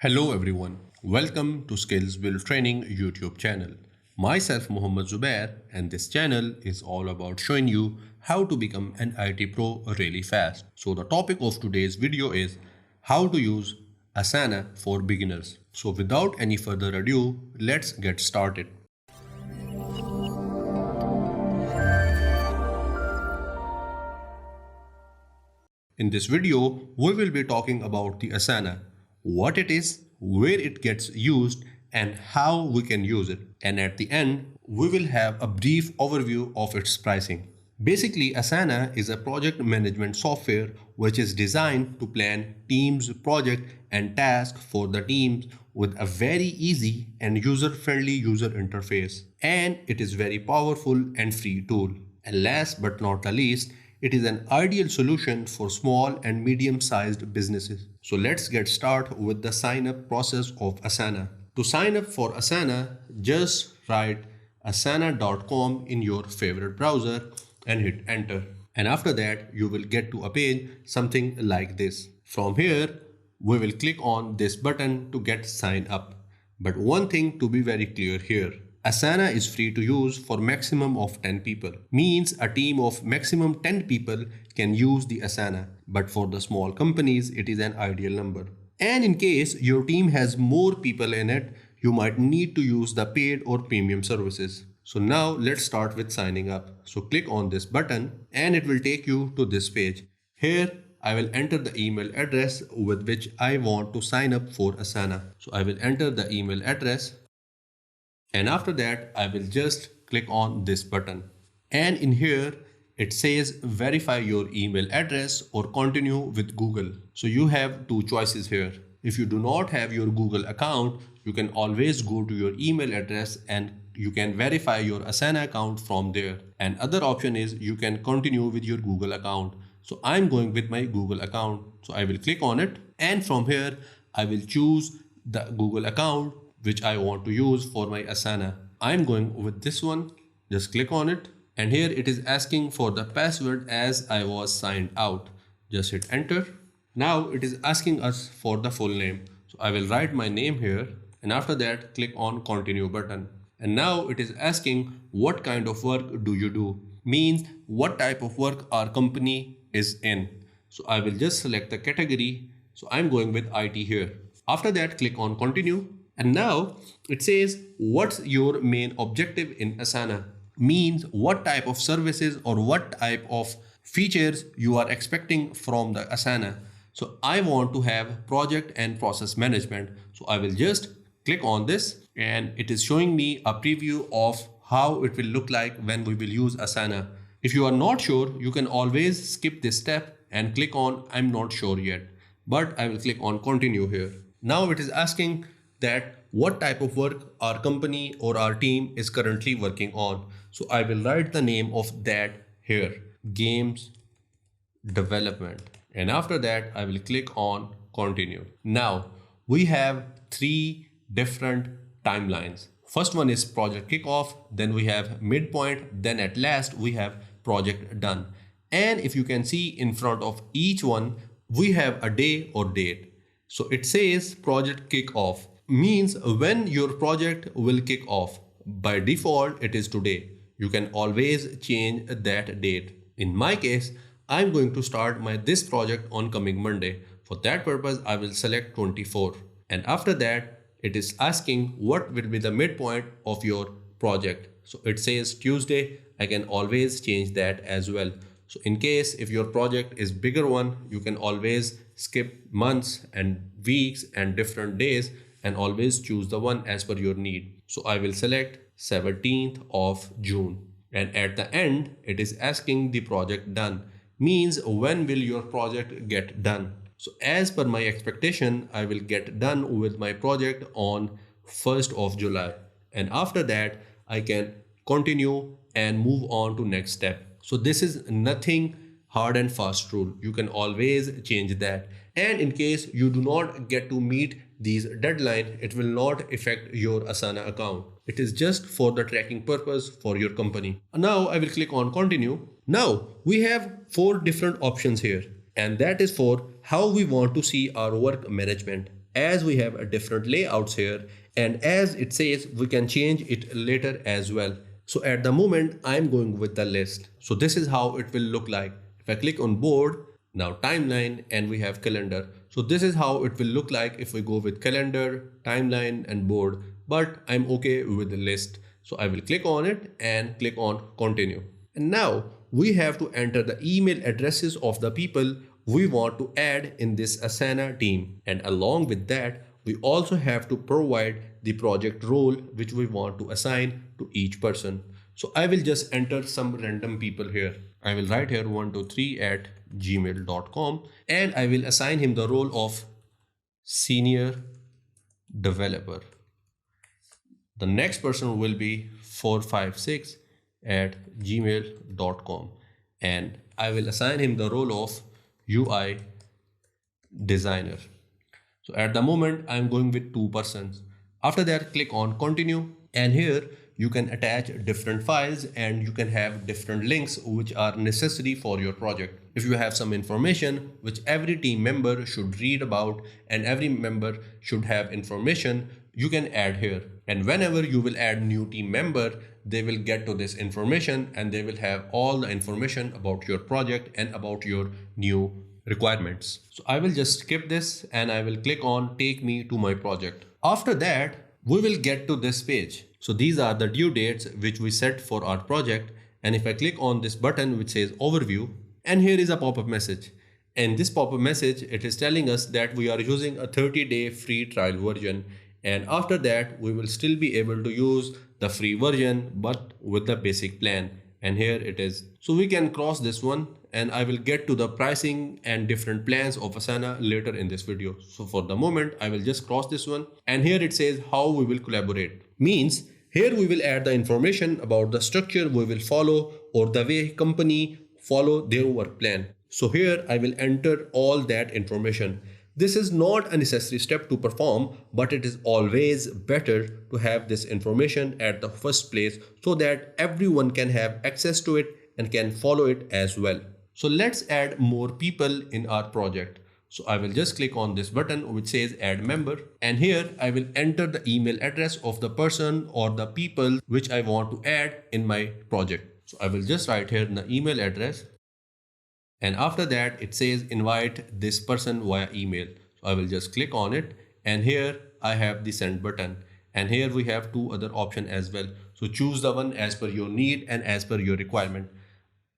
Hello everyone, welcome to Skills Build Training YouTube channel. Myself Muhammad Zubair and this channel is all about showing you how to become an IT pro really fast. So the topic of today's video is how to use Asana for beginners. So without any further ado, let's get started. In this video, we will be talking about the Asana, what it is, where it gets used, and how we can use it. And at the end, we will have a brief overview of its pricing. Basically, Asana is a project management software which is designed to plan teams, project, and tasks for the teams with a very easy and user-friendly user interface. And it is very powerful and free tool. And last but not the least, it is an ideal solution for small and medium-sized businesses. So let's get started with the sign-up process of Asana. To sign up for Asana, just write asana.com in your favorite browser and hit enter. And after that, you will get to a page something like this. From here, we will click on this button to get sign up. But one thing to be very clear here. Asana is free to use for maximum of 10 people. Means a team of maximum 10 people can use the Asana. But for the small companies, it is an ideal number. And in case your team has more people in it, you might need to use the paid or premium services. So now let's start with signing up. So click on this button and it will take you to this page. Here I will enter the email address with which I want to sign up for Asana. So I will enter the email address. And after that, I will just click on this button. And in here, it says verify your email address or continue with Google. So you have two choices here. If you do not have your Google account, you can always go to your email address and you can verify your Asana account from there. And other option is you can continue with your Google account. So I'm going with my Google account. So I will click on it. And from here, I will choose the Google account which I want to use for my Asana. I'm going with this one. Just click on it. And here it is asking for the password as I was signed out. Just hit enter. Now it is asking us for the full name. So I will write my name here. And after that, click on continue button. And now it is asking what kind of work do you do? Means what type of work our company is in. So I will just select the category. So I'm going with IT here. After that, click on continue. And now it says what's your main objective in Asana? Means what type of services or what type of features you are expecting from the Asana. So I want to have project and process management. So I will just click on this and it is showing me a preview of how it will look like when we will use Asana. If you are not sure, you can always skip this step and click on I'm not sure yet. But I will click on continue here. Now it is asking that what type of work our company or our team is currently working on. So I will write the name of that here, games development. And after that, I will click on continue. Now we have three different timelines. First one is project kickoff, then we have midpoint, then at last we have project done. And if you can see in front of each one, we have a day or date. So it says project kickoff. Means when your project will kick off. By default, it is today. You can always change that date. In my case, I'm going to start this project on coming Monday. For that purpose, I will select 24. And after that, it is asking what will be the midpoint of your project. So it says Tuesday. I can always change that as well. So in case if your project is bigger one, you can always skip months and weeks and different days and always choose the one as per your need. So I will select 17th of June. And at the end, it is asking the project done. Means when will your project get done? So as per my expectation, I will get done with my project on 1st of July. And after that, I can continue and move on to next step. So this is nothing hard and fast rule. You can always change that. And in case you do not get to meet these deadline, it will not affect your Asana account. It is just for the tracking purpose for your company. Now I will click on continue. Now we have four different options here. And that is for how we want to see our work management. as we have a different layouts here, and as it says we can change it later as well. So at the moment I'm going with the list. So this is how it will look like. If I click on board, now timeline, and we have calendar. So this is how it will look like if we go with calendar, timeline and board, but I'm okay with the list. So I will click on it and click on continue. And now we have to enter the email addresses of the people we want to add in this Asana team. And along with that, we also have to provide the project role which we want to assign to each person. So I will just enter some random people here. I will write here 123@gmail.com and I will assign him the role of senior developer. The next person will be 456@gmail.com and I will assign him the role of UI designer. So at the moment I'm going with 2 persons. After that, click on continue, and here you can attach different files and you can have different links which are necessary for your project. If you have some information which every team member should read about and every member should have information, you can add here. And whenever you will add new team member, they will get to this information and they will have all the information about your project and about your new requirements. So I will just skip this and I will click on take me to my project. After that, we will get to this page. So these are the due dates which we set for our project. And if I click on this button which says overview, and here is a pop-up message. In this pop-up message, it is telling us that we are using a 30-day free trial version. And after that, we will still be able to use the free version, but with the basic plan. And here it is. So we can cross this one and I will get to the pricing and different plans of Asana later in this video. So for the moment, I will just cross this one. And here it says how we will collaborate. Means here we will add the information about the structure we will follow or the way company follow their work plan. So here I will enter all that information. This is not a necessary step to perform, but it is always better to have this information at the first place so that everyone can have access to it and can follow it as well. So let's add more people in our project. So I will just click on this button which says add member, and here I will enter the email address of the person or the people which I want to add in my project. So I will just write here the email address. And after that, it says invite this person via email. So I will just click on it. And here I have the send button. And here we have two other options as well. So choose the one as per your need and as per your requirement.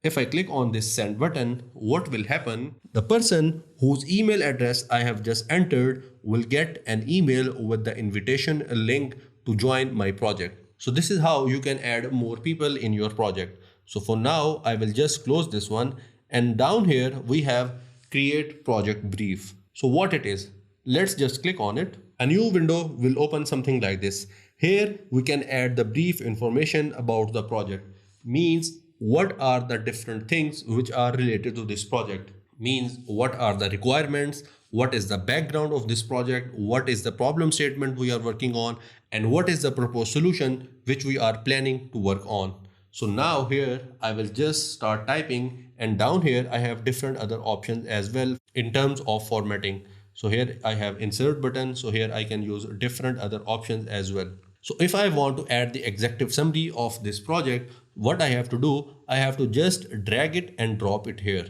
If I click on this send button, what will happen? The person whose email address I have just entered will get an email with the invitation link to join my project. So this is how you can add more people in your project. So for now, I will just close this one. And down here we have create project brief. So what it is, let's just click on it. A new window will open something like this. Here we can add the brief information about the project. Means what are the different things which are related to this project. Means what are the requirements, what is the background of this project, what is the problem statement we are working on, and what is the proposed solution which we are planning to work on. So now here I will just start typing, and down here I have different other options as well in terms of formatting. So here I have insert button. So here I can use different other options as well. So if I want to add the executive summary of this project, what I have to do, I have to just drag it and drop it here.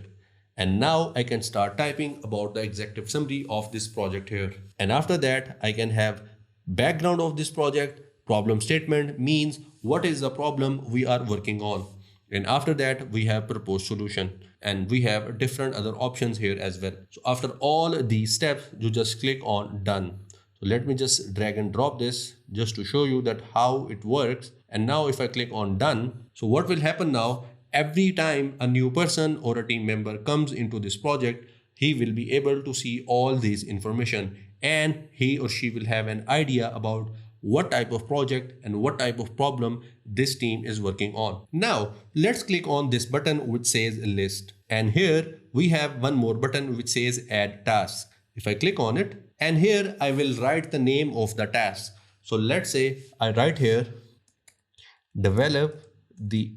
And now I can start typing about the executive summary of this project here. And after that, I can have background of this project, problem statement means what is the problem we are working on. And after that, we have proposed solution, and we have different other options here as well. So after all these steps, you just click on done. So let me just drag and drop this just to show you that how it works. And now if I click on done, so what will happen now, every time a new person or a team member comes into this project, he will be able to see all these information, and he or she will have an idea about what type of project and what type of problem this team is working on. Now, let's click on this button which says list. And here we have one more button which says add task. If I click on it, and here I will write the name of the task. So let's say I write here, develop the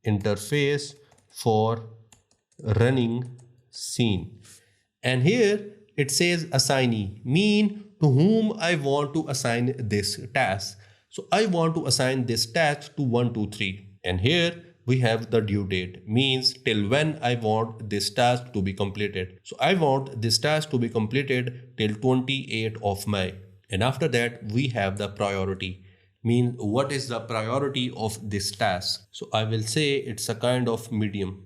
interface for running scene. And here it says assignee, mean to whom I want to assign this task. So I want to assign this task to 123. And here we have the due date, means till when I want this task to be completed. So I want this task to be completed till 28th of May. And after that, we have the priority, mean what is the priority of this task. So I will say it's a kind of medium.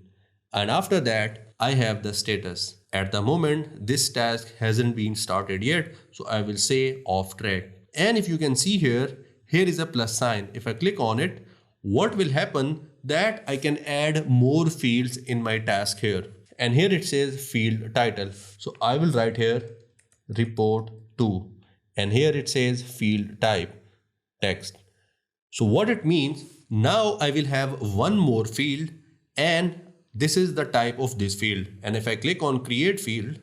And after that, I have the status. At the moment, this task hasn't been started yet, so I will say off track. And if you can see here, here is a plus sign. If I click on it, what will happen that I can add more fields in my task here. And here it says field title. So I will write here report 2. And here it says field type text. So what it means, now I will have one more field and this is the type of this field. And if I click on create field,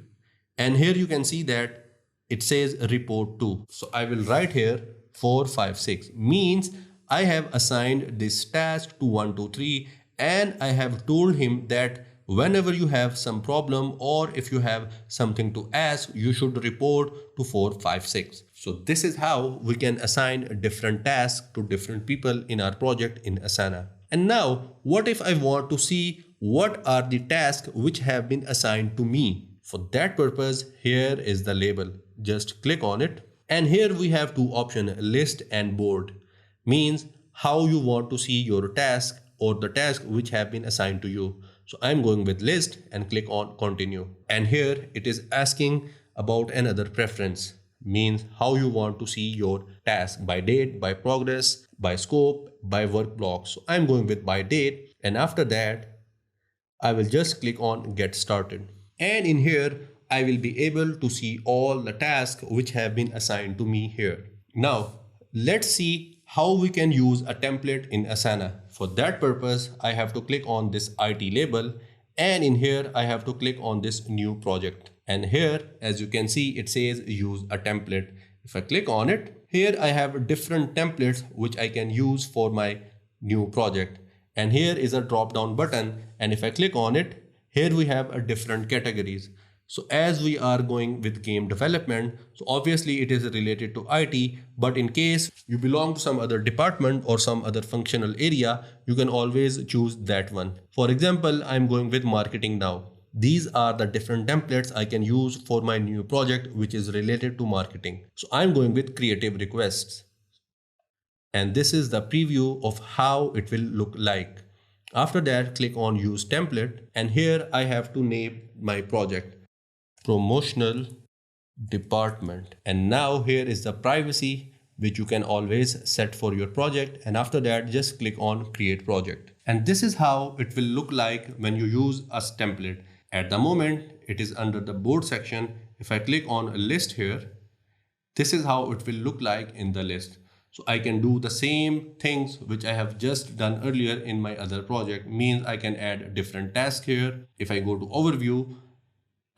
and here you can see that it says report 2. So I will write here 456, means I have assigned this task to 123 and I have told him that whenever you have some problem or if you have something to ask, you should report to 456. So this is how we can assign different tasks to different people in our project in Asana. And now, what if I want to see what are the tasks which have been assigned to me? For that purpose, here is the label. Just click on it. And here we have two options, list and board. Means how you want to see your task or the task which have been assigned to you. So I'm going with list and click on continue. And here it is asking about another preference, means how you want to see your task, by date, by progress, by scope, by work block. So I'm going with by date, and after that I will just click on get started. And in here I will be able to see all the tasks which have been assigned to me here. Now let's see how we can use a template in Asana. For that purpose, I have to click on this IT label, and in here I have to click on this new project. And here, as you can see, it says use a template. If I click on it, here I have different templates which I can use for my new project. And here is a drop down button, and if I click on it, here we have a different categories. So as we are going with game development, so obviously it is related to IT, but in case you belong to some other department or some other functional area, you can always choose that one. For example, I'm going with marketing now. These are the different templates I can use for my new project which is related to marketing. So I'm going with creative requests. And this is the preview of how it will look like. After that, click on use template, and here I have to name my project promotional department. And now here is the privacy which you can always set for your project, and after that just click on create project. And this is how it will look like when you use a template. At the moment it is under the board section. If I click on a list here, this is how it will look like in the list. So I can do the same things which I have just done earlier in my other project, means I can add different tasks here. If I go to overview,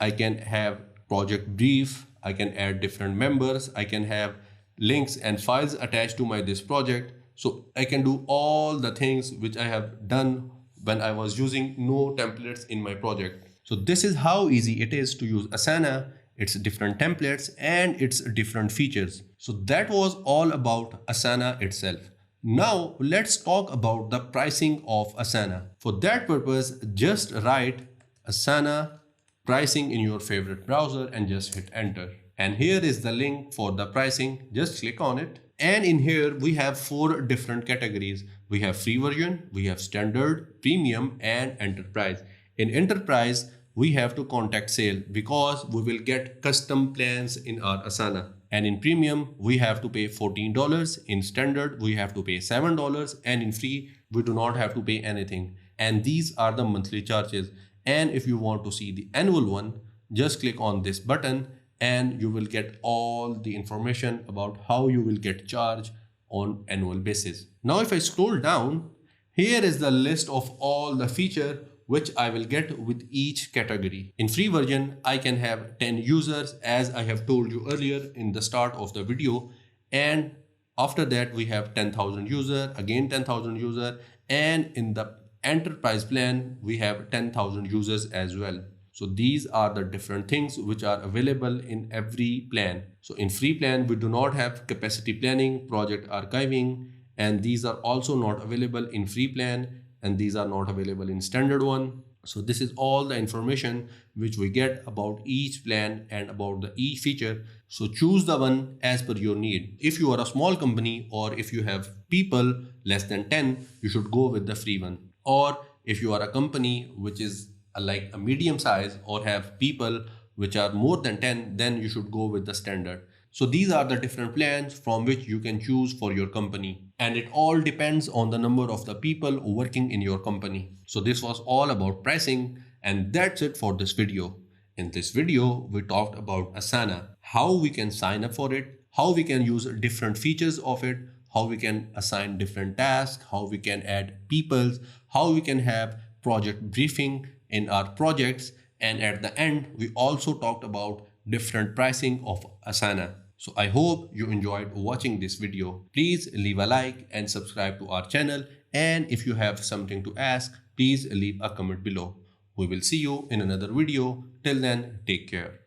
I can have project brief, I can add different members, I can have links and files attached to this project. So I can do all the things which I have done when I was using no templates in my project. So this is how easy it is to use Asana, its different templates and its different features. So that was all about Asana itself. Now let's talk about the pricing of Asana. For that purpose, just write Asana pricing in your favorite browser and just hit enter. And here is the link for the pricing. Just click on it. And in here we have 4 different categories. We have free version, we have standard, premium and enterprise. In enterprise, we have to contact sale because we will get custom plans in our Asana. And in premium, we have to pay $14. In standard, we have to pay $7. And in free, we do not have to pay anything. And these are the monthly charges. And if you want to see the annual one, just click on this button and you will get all the information about how you will get charged on annual basis. Now, if I scroll down, here is the list of all the features which I will get with each category. In free version, I can have 10 users as I have told you earlier in the start of the video. And after that, we have 10,000 users, again 10,000 users. And in the enterprise plan, we have 10,000 users as well. So these are the different things which are available in every plan. So in free plan, we do not have capacity planning, project archiving, and these are also not available in free plan, and these are not available in standard one. So this is all the information which we get about each plan and about the each feature. So choose the one as per your need. If you are a small company or if you have people less than 10, you should go with the free one. Or if you are a company which is like a medium size or have people which are more than 10, then you should go with the standard. So these are the different plans from which you can choose for your company. And it all depends on the number of the people working in your company. So this was all about pricing, and that's it for this video. In this video, we talked about Asana, how we can sign up for it, how we can use different features of it, how we can assign different tasks, how we can add people, how we can have project briefing in our projects, and at the end, we also talked about different pricing of Asana. So I hope you enjoyed watching this video. Please leave a like and subscribe to our channel. And if you have something to ask, please leave a comment below. We will see you in another video. Till then, take care.